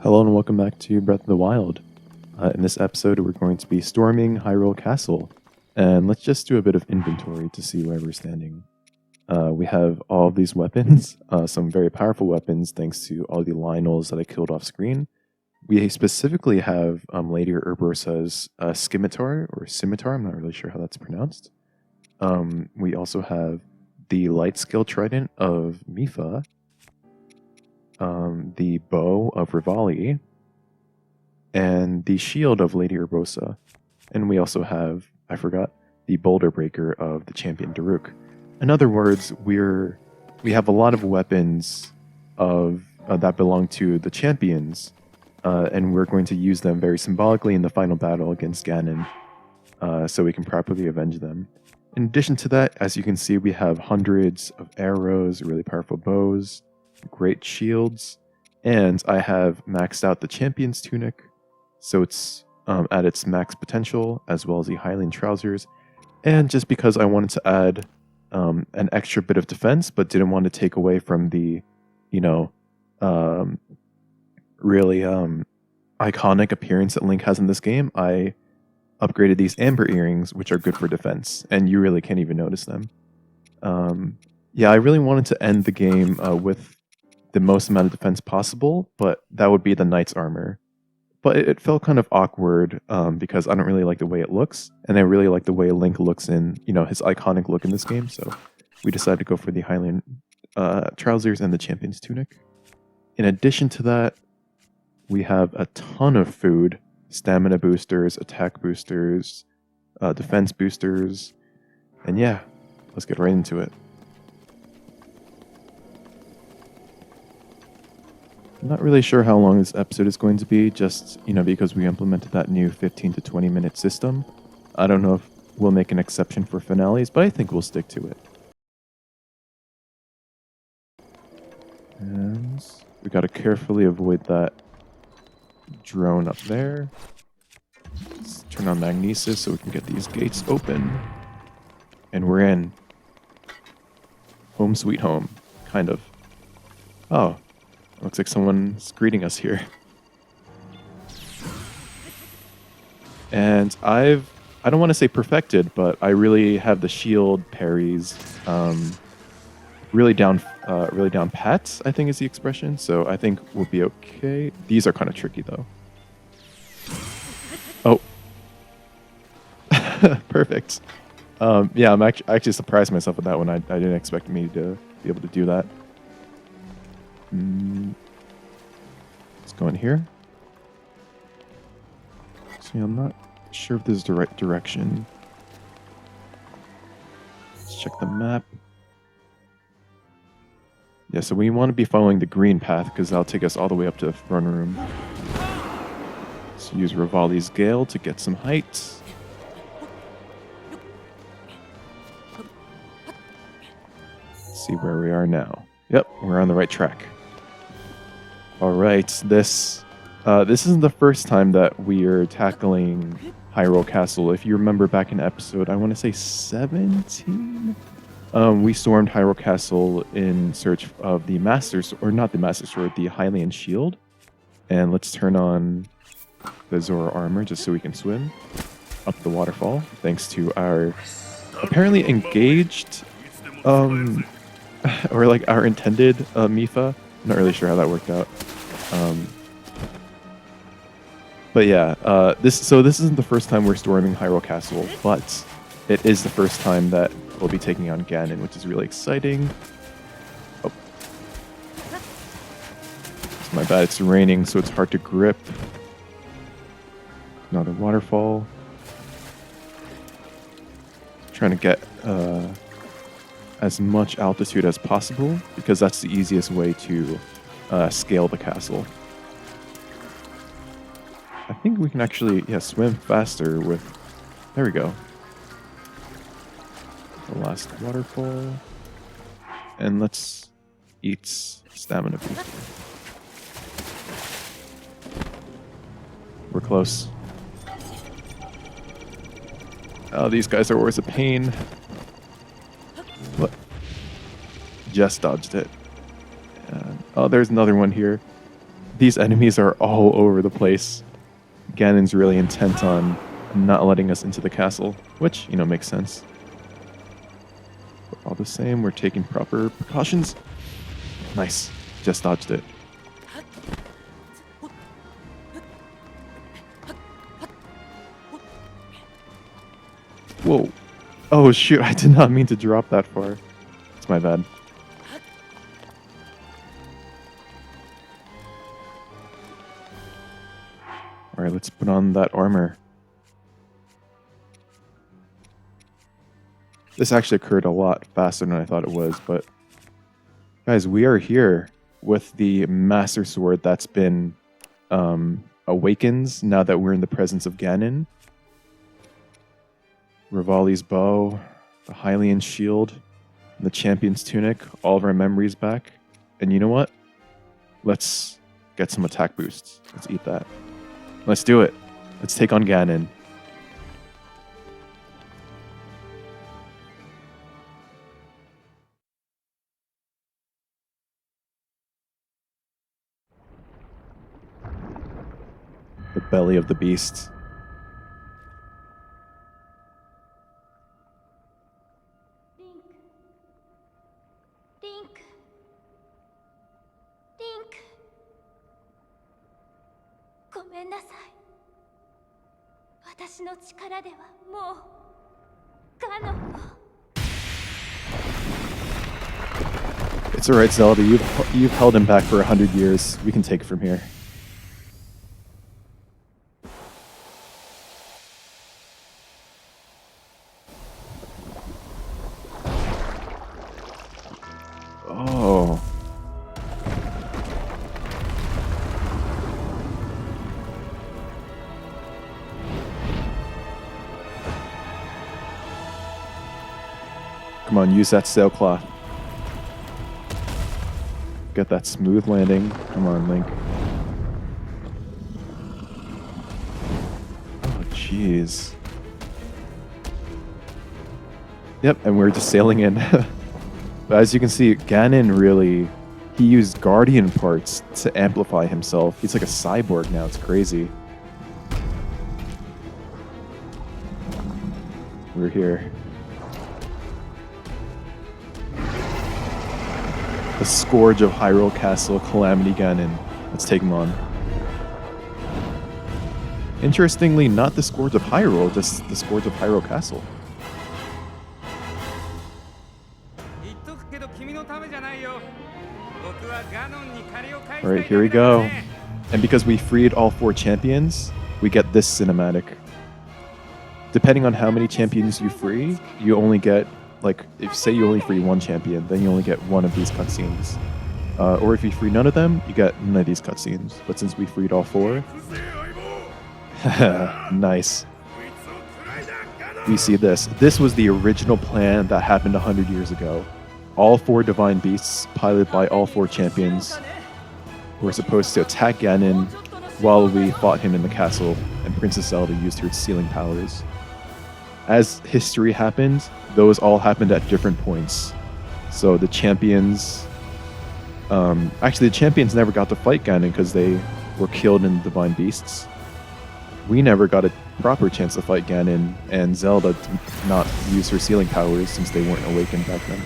Hello and welcome back to Breath of the Wild. In this episode, we're going to be storming Hyrule Castle. And let's just do a bit of inventory to see where we're standing. We have all of these weapons, some very powerful weapons thanks to all the Lionels that I killed off screen. We specifically have Lady Urbosa's scimitar, or scimitar, I'm not really sure how that's pronounced. We also have the light skill trident of Mipha, the bow of Rivali, and the shield of Lady Urbosa. And we also have, I forgot, the boulder breaker of the champion Daruk. In other words, we have a lot of weapons that belong to the champions, and we're going to use them very symbolically in the final battle against Ganon, so we can properly avenge them. In addition to that, as you can see, we have hundreds of arrows, really powerful bows, great shields, and I have maxed out the champion's tunic, so it's at its max potential, as well as the Hylian trousers. And just because I wanted to add an extra bit of defense, but didn't want to take away from the, really iconic appearance that Link has in this game, I upgraded these amber earrings, which are good for defense, and you really can't even notice them. Yeah, I really wanted to end the game with the most amount of defense possible, but that would be the knight's armor. But it felt kind of awkward because I don't really like the way it looks, and I really like the way Link looks in, his iconic look in this game. So we decided to go for the Hylian trousers and the champion's tunic. In addition to that, we have a ton of food: stamina boosters, attack boosters, defense boosters, and yeah, let's get right into it. I'm not really sure how long this episode is going to be, just, because we implemented that new 15 to 20 minute system. I don't know if we'll make an exception for finales, but I think we'll stick to it. And we gotta carefully avoid that drone up there. Let's turn on magnesis so we can get these gates open. And we're in. Home sweet home, kind of. Oh. Looks like someone's greeting us here. And I don't want to say perfected, but I really have the shield parries really down pat, I think is the expression. So I think we'll be okay. These are kind of tricky though. Oh. Perfect. Yeah, I actually surprised myself with that one. I didn't expect me to be able to do that. Let's go in here. See, I'm not sure if this is the right direction. Let's check the map. Yeah, so we want to be following the green path because that'll take us all the way up to the throne room. Let's use Rivali's Gale to get some height. Let's see where we are now. Yep, we're on the right track. All right, this isn't the first time that we are tackling Hyrule Castle. If you remember back in episode, I want to say 17, we stormed Hyrule Castle in search of the Master Sword, or not the Master Sword, the Hylian Shield. And let's turn on the Zora armor just so we can swim up the waterfall, thanks to our apparently engaged, or like our intended Mipha. I'm not really sure how that worked out. But yeah, this isn't the first time we're storming Hyrule Castle, but it is the first time that we'll be taking on Ganon, which is really exciting. Oh. It's my bad, it's raining, so it's hard to grip. Another waterfall. Trying to get as much altitude as possible, because that's the easiest way to scale the castle. I think we can actually, swim faster with... There we go. The last waterfall. And let's eat stamina booster. We're close. Oh, these guys are always a pain. What? Just dodged it. Oh, there's another one here. These enemies are all over the place. Ganon's really intent on not letting us into the castle, which, you know, makes sense. But all the same, we're taking proper precautions. Nice. Just dodged it. Whoa. Oh shoot, I did not mean to drop that far. It's my bad. Alright, let's put on that armor. This actually occurred a lot faster than I thought it was, but... Guys, we are here with the Master Sword that's been awakens now that we're in the presence of Ganon. Revali's bow, the Hylian shield, and the champion's tunic, all of our memories back. And you know what? Let's get some attack boosts. Let's eat that. Let's do it. Let's take on Ganon. The belly of the beast. It's alright, Zelda. You've held him back for 100 years. We can take it from here. Oh. Come on, use that sailcloth. Get that smooth landing. Come on, Link. Oh, jeez. Yep, and we're just sailing in. But as you can see, Ganon really... He used Guardian parts to amplify himself. He's like a cyborg now. It's crazy. We're here. The Scourge of Hyrule Castle, Calamity Ganon. Let's take him on. Interestingly, not the Scourge of Hyrule, just the Scourge of Hyrule Castle. Alright, here we go. And because we freed all 4 champions, we get this cinematic. Depending on how many champions you free, you only get, like, if say you only free 1 champion, then you only get 1 of these cutscenes. Or if you free none of them, you get none of these cutscenes. But since we freed all 4... nice. We see this. This was the original plan that happened 100 years ago. All 4 divine beasts, piloted by all 4 champions, were supposed to attack Ganon while we fought him in the castle, and Princess Zelda used her sealing powers. As history happened, those all happened at different points. So the champions... actually, the champions never got to fight Ganon because they were killed in the divine beasts. We never got a proper chance to fight Ganon, and Zelda did not use her sealing powers since they weren't awakened back then.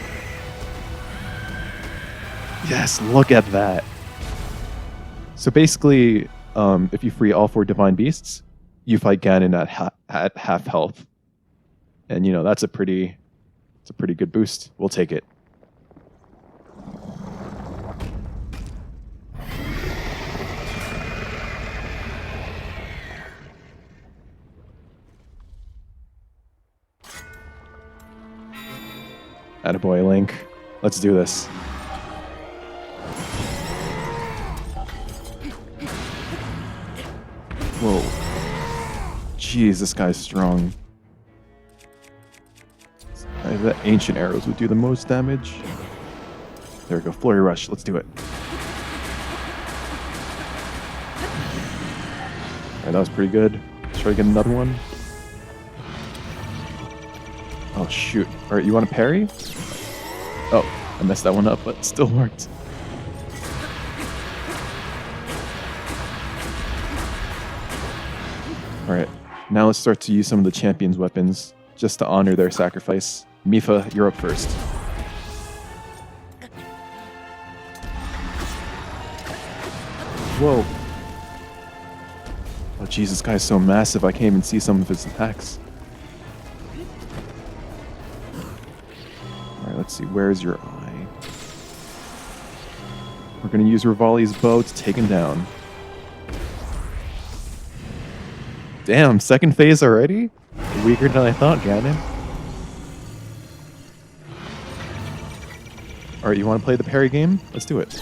Yes, look at that! So basically, if you free all 4 divine beasts, you fight Ganon at half health. And you know, that's a pretty good boost. We'll take it. Attaboy, Link. Let's do this. Whoa. Jeez, this guy's strong. I bet ancient arrows would do the most damage. There we go, Flurry Rush. Let's do it. Alright, that was pretty good. Let's try to get another one. Oh, shoot. Alright, you want to parry? Oh, I messed that one up, but it still worked. Alright, now let's start to use some of the champions' weapons, just to honor their sacrifice. Mipha, you're up first. Whoa. Oh jeez, this guy's so massive I can't even see some of his attacks. Alright, let's see, where's your eye? We're gonna use Rivali's bow to take him down. Damn, second phase already? Weaker than I thought, Ganon. Alright, you want to play the parry game? Let's do it.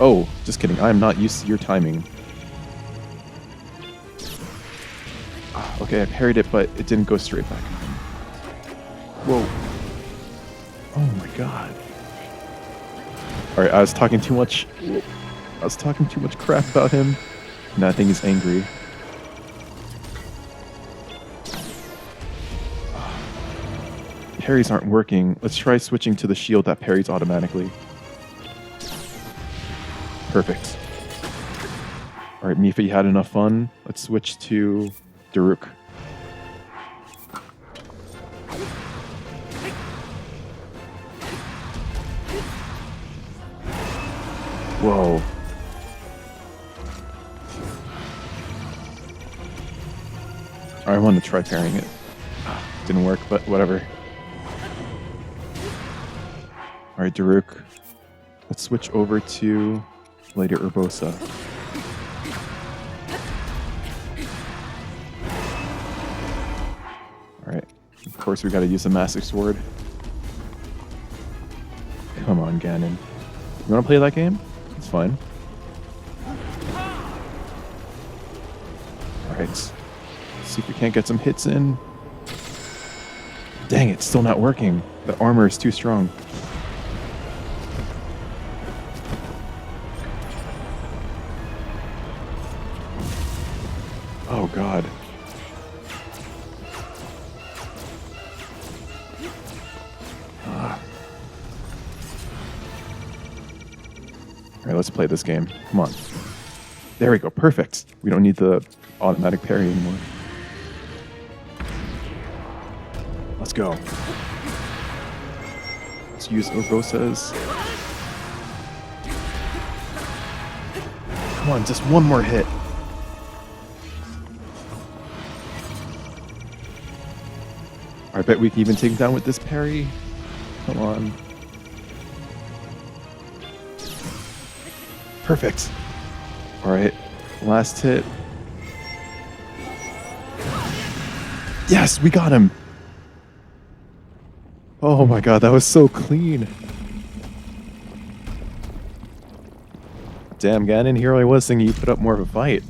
Oh, just kidding. I'm not used to your timing. Okay, I parried it, but it didn't go straight back. Whoa. Oh my god. Alright, I was talking too much. I was talking too much crap about him. Now I think he's angry. Parries aren't working. Let's try switching to the shield that parries automatically. Perfect. Alright, Mipha, you had enough fun. Let's switch to Daruk. Whoa. I wanted to try parrying it. Didn't work, but whatever. Alright, Daruk. Let's switch over to Lady Urbosa. Alright. Of course we gotta use the Massive Sword. Come on, Ganon. You wanna play that game? It's fine. Alright. See if we can't get some hits in. Dang, it's still not working. The armor is too strong. Oh god. Alright, let's play this game. Come on. There we go, perfect. We don't need the automatic parry anymore. Let's go. Let's use Urbosa's. Come on, just one more hit. I bet we can even take him down with this parry. Come on. Perfect. Alright, last hit. Yes, we got him! Oh my god, that was so clean. Damn, Ganon, here I was thinking you put up more of a fight.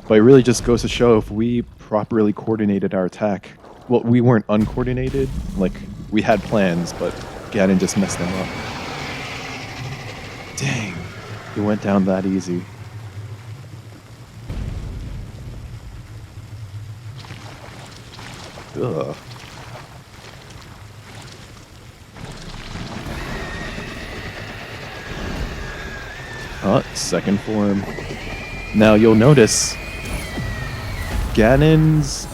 But it really just goes to show if we properly coordinated our attack. Well, we weren't uncoordinated. Like, we had plans, but Ganon just messed them up. Dang. It went down that easy. Ugh. Second form. Now you'll notice Ganon's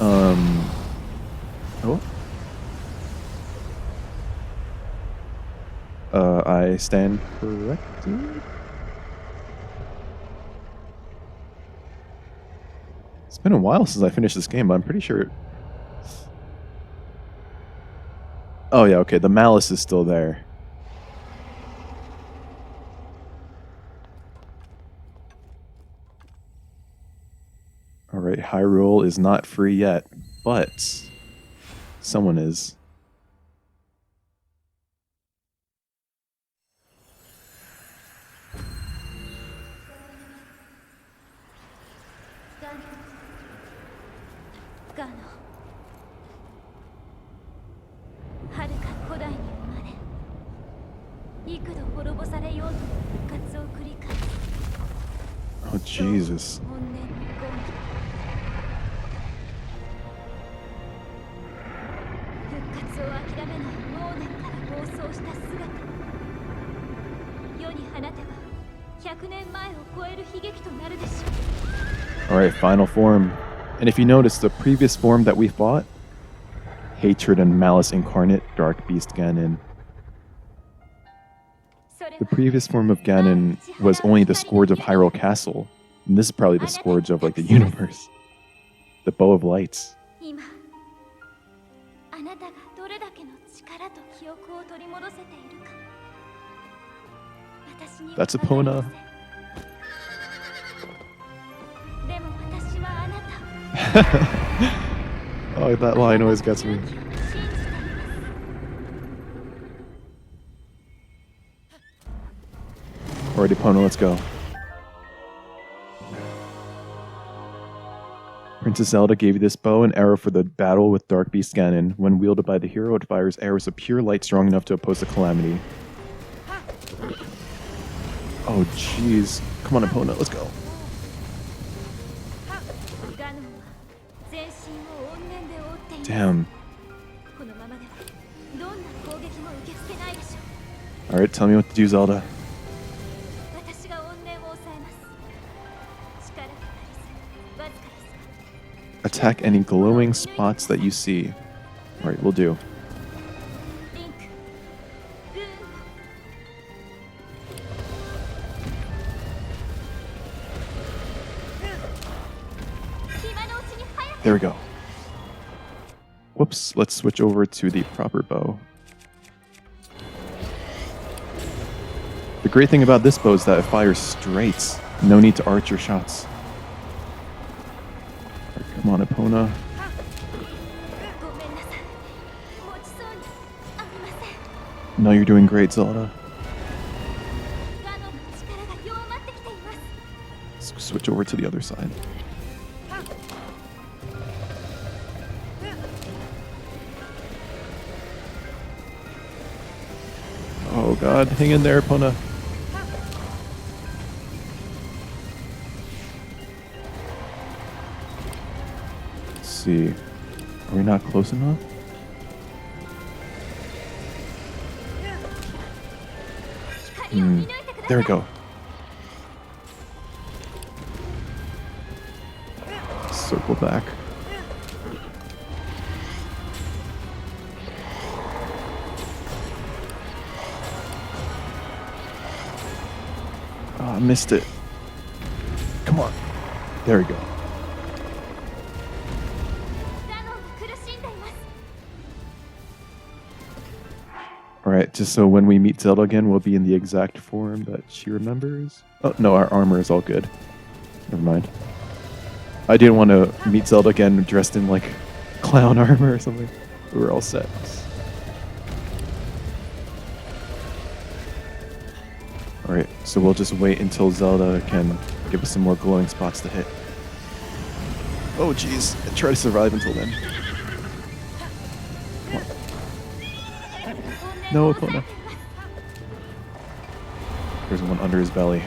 I stand corrected. It's been a while since I finished this game, but I'm pretty sure. Oh yeah, okay, the malice is still there. Alright, Hyrule is not free yet, but someone is. Ganon. 遥か古代に生まれ、幾度滅ぼされようと復活を繰り返す。 Oh Jesus. 怨念の権利。復活を諦めないモーネから暴走した姿。世に放てば100年前を超える悲劇となるでしょう。 Alright, final form. And if you notice, the previous form that we fought, Hatred and Malice Incarnate, Dark Beast Ganon. The previous form of Ganon was only the Scourge of Hyrule Castle. And this is probably the Scourge of like the universe. The Bow of Lights. That's Epona. Oh, that line always gets me. Alright, Epona, let's go. Princess Zelda gave you this bow and arrow for the battle with Dark Beast Ganon. When wielded by the hero, it fires arrows of pure light strong enough to oppose the calamity. Oh, jeez. Come on, Epona, let's go. Damn. Alright, tell me what to do, Zelda. Attack any glowing spots that you see. Alright, we'll do. There we go. Whoops, let's switch over to the proper bow. The great thing about this bow is that it fires straight. No need to arch your shots. Right, come on, Epona. No, you're doing great, Zelda. Let's switch over to the other side. Oh god, hang in there, Epona. Let's see. Are we not close enough? There we go. Circle back. Oh, I missed it. Come on. There we go. Alright, just so when we meet Zelda again, we'll be in the exact form that she remembers. Oh, no, our armor is all good. Never mind. I didn't want to meet Zelda again dressed in, like, clown armor or something. We were all set. Alright, so we'll just wait until Zelda can give us some more glowing spots to hit. Oh, jeez. Try to survive until then. No, Epona. There's one under his belly.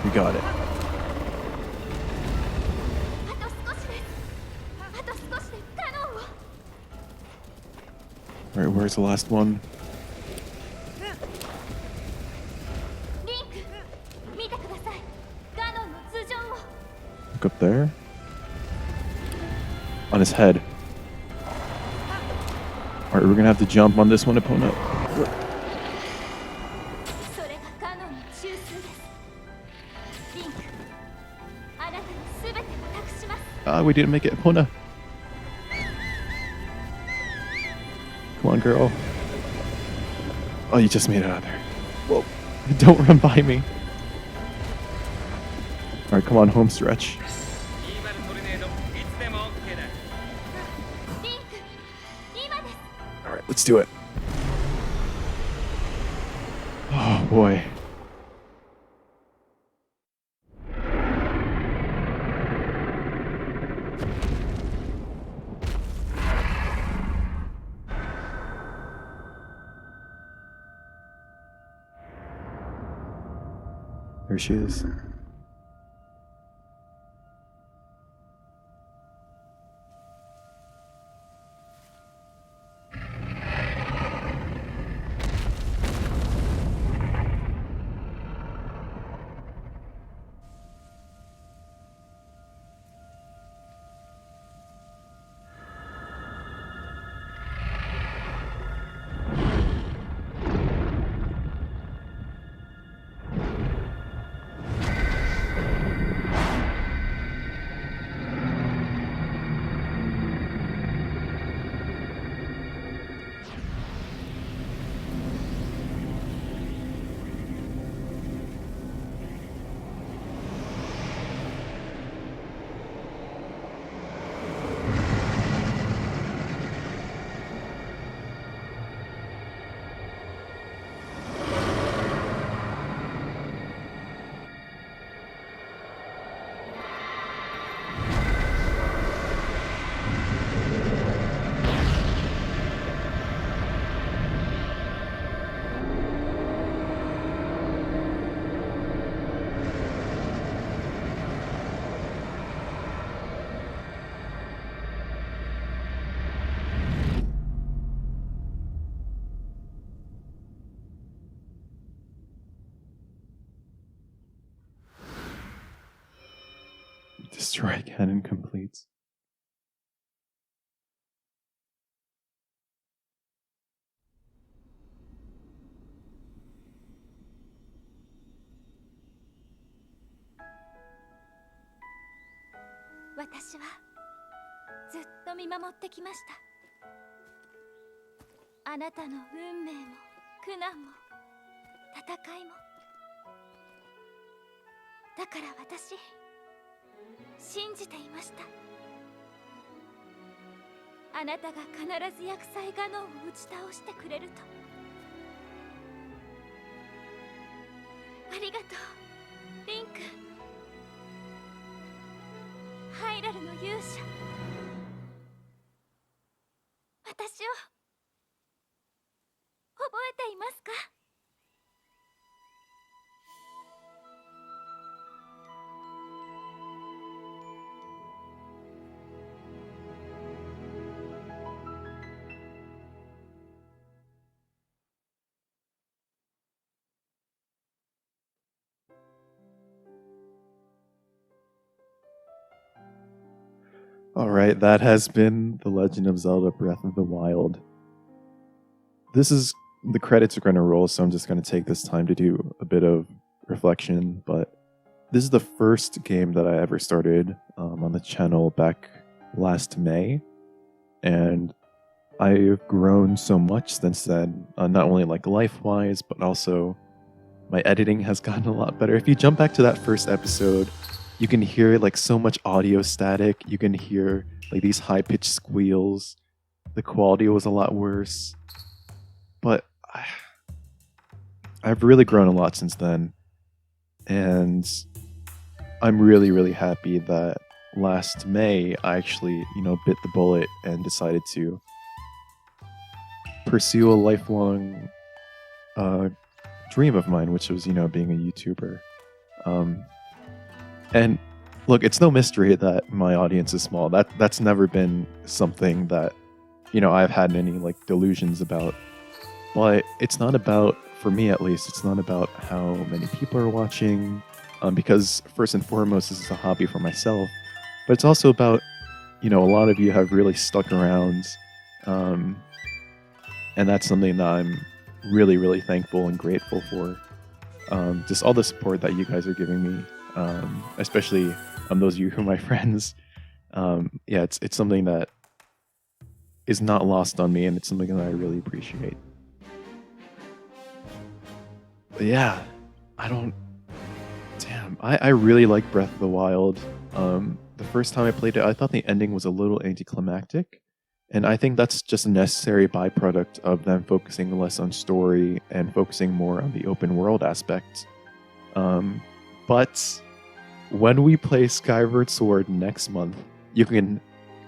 We got it. Alright, where's the last one? Look up there. On his head. Alright, we're gonna have to jump on this one, Epona. Ah, we didn't make it, Epona. Come on, girl. Oh, you just made it out of there. Whoa. Don't run by me. Alright, come on, home stretch. Alright, let's do it. Oh, boy. There she is. Destroy Ganon completes.私はずっと見守ってきました。あなたの運命も苦難も戦いも。だから私信じていました。あなたが必ず厄災ガノンを打ち倒してくれると。ありがとうリンク。ハイラルの勇者、私を覚えていますか？Alright, that has been The Legend of Zelda Breath of the Wild. The credits are going to roll, so I'm just going to take this time to do a bit of reflection, but this is the first game that I ever started on the channel back last May, and I've grown so much since then, not only like life-wise, but also my editing has gotten a lot better. If you jump back to that first episode, you can hear like so much audio static. You can hear like these high-pitched squeals. The quality was a lot worse. But I've really grown a lot since then. And I'm really, really happy that last May I actually, bit the bullet and decided to pursue a lifelong dream of mine, which was, being a YouTuber. And look, it's no mystery that my audience is small. That's never been something that, I've had any like delusions about. But it's not about, for me at least, it's not about how many people are watching, because first and foremost, this is a hobby for myself. But it's also about, a lot of you have really stuck around, and that's something that I'm really, really thankful and grateful for. Just all the support that you guys are giving me. Especially those of you who are my friends. It's something that is not lost on me, and it's something that I really appreciate. But yeah, I really like Breath of the Wild. The first time I played it, I thought the ending was a little anticlimactic, and I think that's just a necessary byproduct of them focusing less on story and focusing more on the open world aspect. But when we play Skyward Sword next month, you can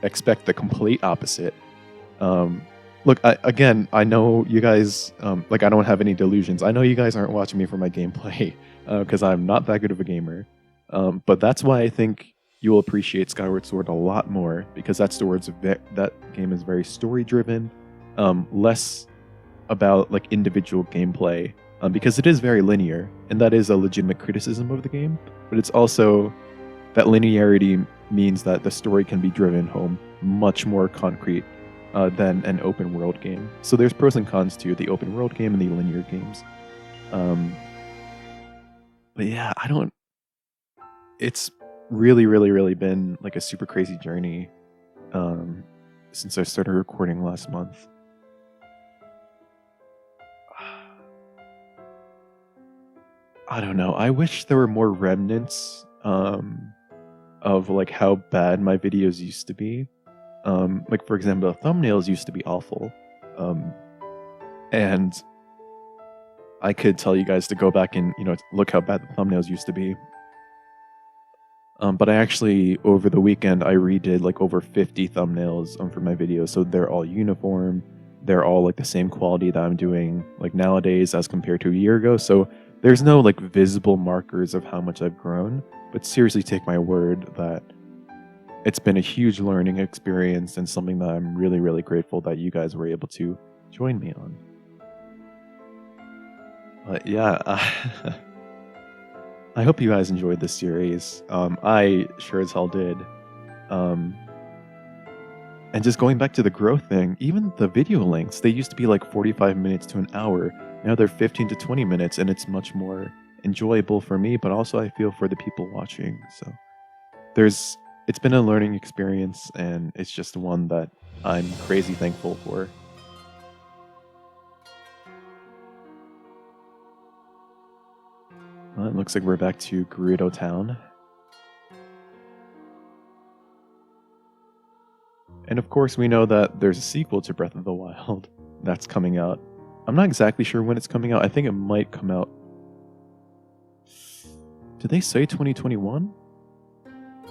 expect the complete opposite. Look, I know you guys, I don't have any delusions. I know you guys aren't watching me for my gameplay, because I'm not that good of a gamer. But that's why I think you will appreciate Skyward Sword a lot more, because that game is very story-driven, less about like individual gameplay. Because it is very linear, and that is a legitimate criticism of the game, but it's also that linearity means that the story can be driven home much more concrete than an open world game. So there's pros and cons to the open world game and the linear games. But yeah, it's really, really, really been like a super crazy journey since I started recording last month. I don't know. I wish there were more remnants of like how bad my videos used to be. Like for example, the thumbnails used to be awful, and I could tell you guys to go back and look how bad the thumbnails used to be. But I actually over the weekend I redid like over 50 thumbnails for my videos, so they're all uniform. They're all like the same quality that I'm doing like nowadays as compared to a year ago. So there's no like visible markers of how much I've grown, but seriously take my word that it's been a huge learning experience and something that I'm really, really grateful that you guys were able to join me on. But yeah, I hope you guys enjoyed this series. I sure as hell did. Um, and just going back to the growth thing, even the video lengths, they used to be like 45 minutes to an hour. Now they're 15 to 20 minutes, and it's much more enjoyable for me, but also I feel for the people watching. So it's been a learning experience, and it's just one that I'm crazy thankful for. Well, it looks like we're back to Gerudo Town. And of course, we know that there's a sequel to Breath of the Wild that's coming out. I'm not exactly sure when it's coming out. I think it might come out. Did they say 2021?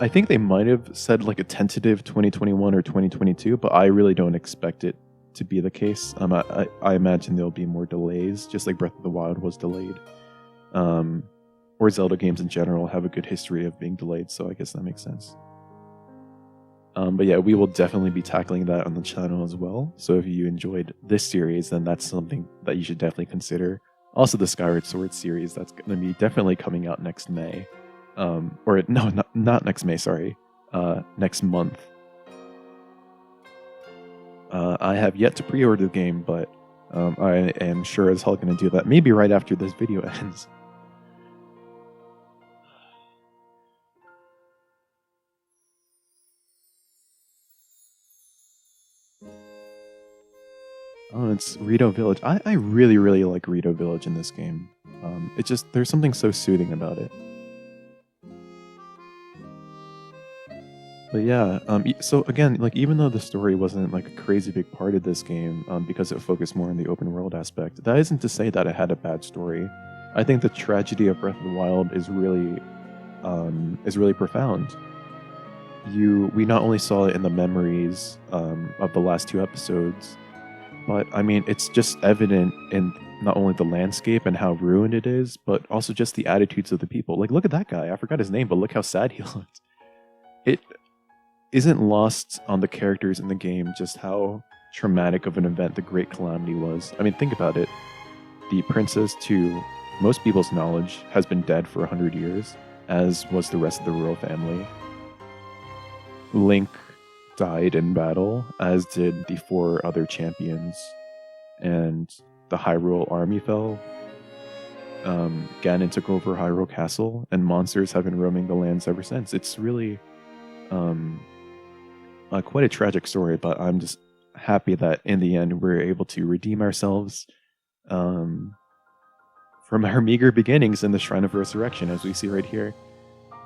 I think they might have said like a tentative 2021 or 2022, but I really don't expect it to be the case. I imagine there'll be more delays, just like Breath of the Wild was delayed. Or Zelda games in general have a good history of being delayed, so I guess that makes sense. But yeah, we will definitely be tackling that on the channel as well. So if you enjoyed this series, then that's something that you should definitely consider. Also, the Skyward Sword series, that's going to be definitely coming out next May. Or no, not next May, sorry. Next month. I have yet to pre-order the game, but I am sure as hell going to do that. Maybe right after this video ends. Oh, it's Rito Village. I really, really like Rito Village in this game. It just, there's something so soothing about it. But yeah, so again, like even though the story wasn't like a crazy big part of this game, because it focused more on the open world aspect, that isn't to say that it had a bad story. I think the tragedy of Breath of the Wild is really profound. We not only saw it in the memories of the last two episodes, but I mean, it's just evident in not only the landscape and how ruined it is, but also just the attitudes of the people. Like, look at that guy. I forgot his name, but look how sad he looked. It isn't lost on the characters in the game just how traumatic of an event the Great Calamity was. I mean, think about it. The princess, to most people's knowledge, has been dead for 100 years, as was the rest of the royal family. Link died in battle, as did the four other champions, and the Hyrule army fell. Ganon took over Hyrule Castle, and monsters have been roaming the lands ever since. It's really quite a tragic story, but I'm just happy that in the end we're able to redeem ourselves from our meager beginnings in the Shrine of Resurrection, as we see right here.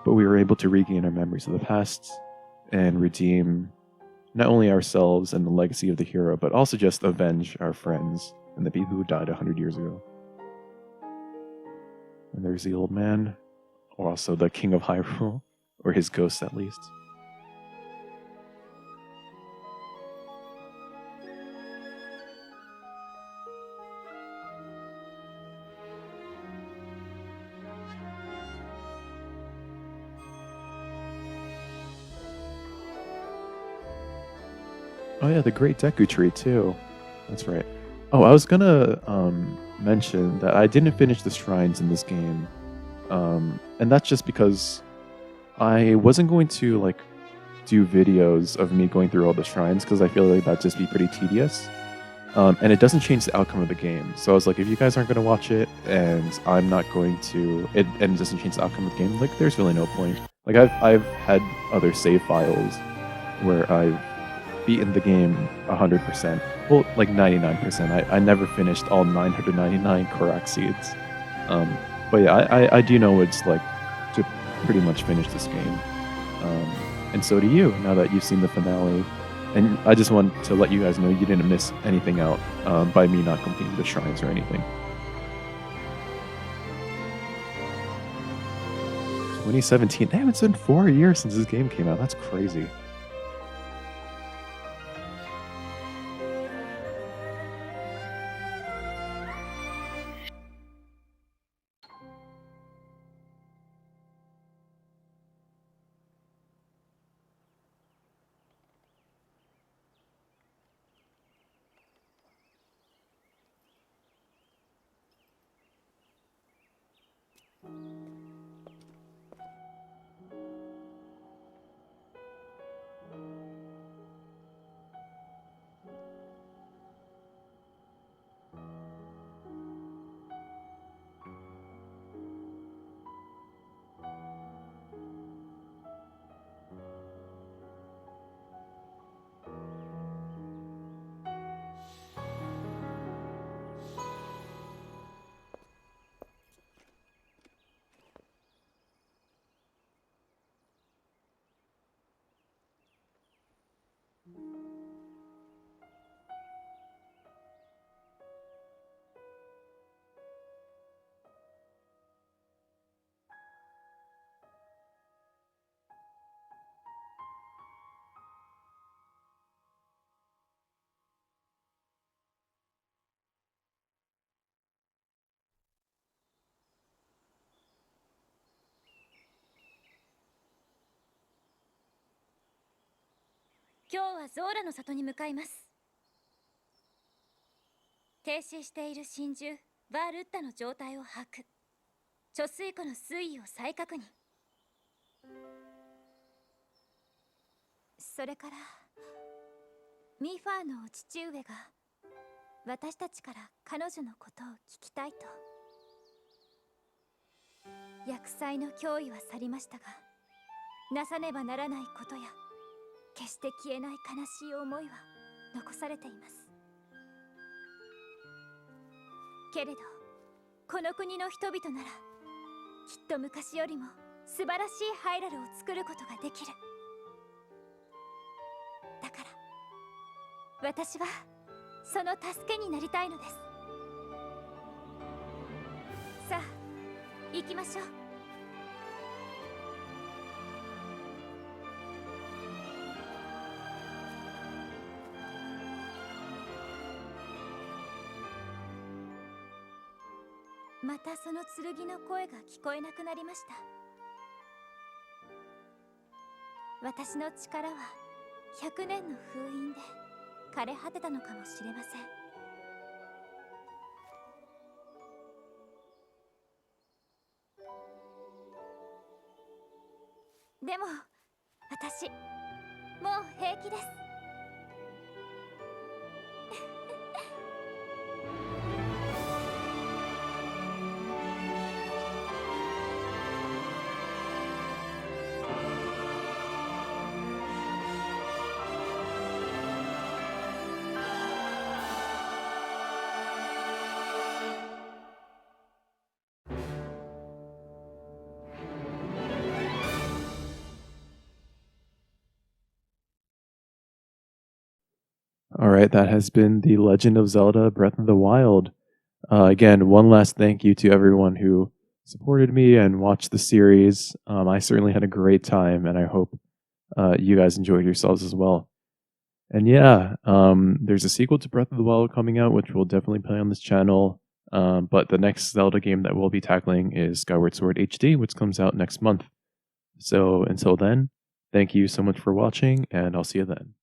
But we were able to regain our memories of the past and redeem not only ourselves and the legacy of the hero, but also just avenge our friends and the people who died 100 years ago. And there's the old man, or also the king of Hyrule, or his ghost at least. Oh yeah, the Great Deku Tree too. That's right. Oh, I was gonna mention that I didn't finish the shrines in this game, and that's just because I wasn't going to like do videos of me going through all the shrines because I feel like that'd just be pretty tedious, and it doesn't change the outcome of the game. So I was like, if you guys aren't going to watch it, and I'm not going to, and it doesn't change the outcome of the game, like there's really no point. Like I've had other save files where I've beaten the game 100%. Well, like 99%. I never finished all 999 Korok seeds. But yeah, I do know what it's like to pretty much finish this game. And so do you, now that you've seen the finale. And I just want to let you guys know you didn't miss anything out by me not completing the shrines or anything. 2017. Damn, it's been 4 years since this game came out. That's crazy. 今日はゾーラの里に向かいます。停止している真珠バールッタの状態を把握、貯水湖の水位を再確認、それからミーファーのお父上が私たちから彼女のことを聞きたいと。厄災の脅威は去りましたが、なさねばならないことや決して消えない悲しい思いは残されています。けれどこの国の人々ならきっと昔よりも素晴らしいハイラルを作ることができる。だから私はその助けになりたいのです。さあ行きましょう。またその剣の声が聞こえなくなりました。私の力は100年の封印で枯れ果てたのかもしれません。でも私もう平気です。All right, that has been The Legend of Zelda Breath of the Wild. Again, one last thank you to everyone who supported me and watched the series. I certainly had a great time, and I hope you guys enjoyed yourselves as well. And yeah, there's a sequel to Breath of the Wild coming out, which we'll definitely play on this channel. But the next Zelda game that we'll be tackling is Skyward Sword HD, which comes out next month. So until then, thank you so much for watching, and I'll see you then.